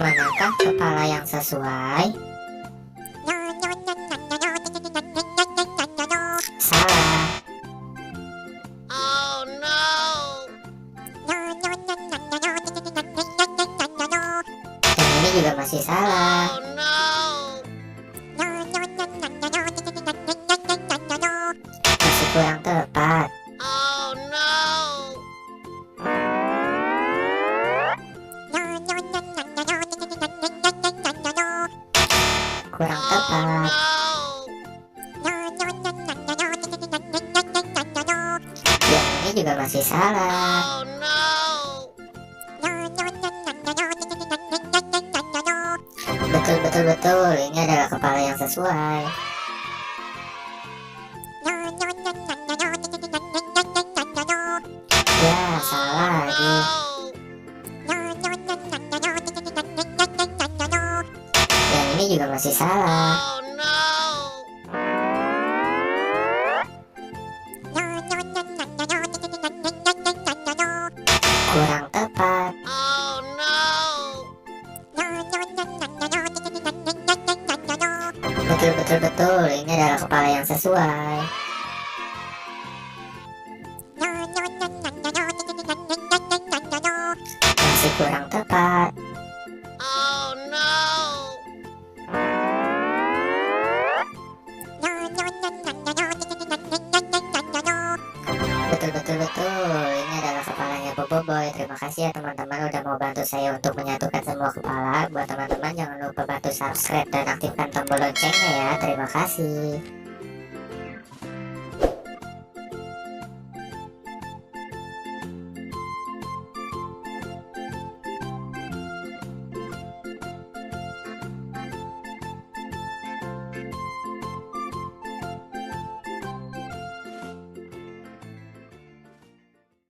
Manakah kepala yang sesuai? Salah. Oh no! Dan ini juga masih salah. Oh no! Masih kurang tepat. Oh no! Kurang Oh tepat. no! Dan ini juga masih salah. Oh no! Betul, betul, betul. Ini adalah kepala yang sesuai. Ya, salah lagi. Dan ini juga masih salah. Oh no! Kurang tepat. Oh no! Betul, betul, betul. Ini adalah kepala yang sesuai. Masih kurang tepat. Oh no! Betul, betul, betul. Ini adalah kepalanya Boboiboy. Terima kasih ya teman-teman udah mau bantu saya untuk menyatukan semua kepala. Buat teman-teman jangan lupa bantu subscribe dan aktifkan tombol loncengnya ya. Terima kasih.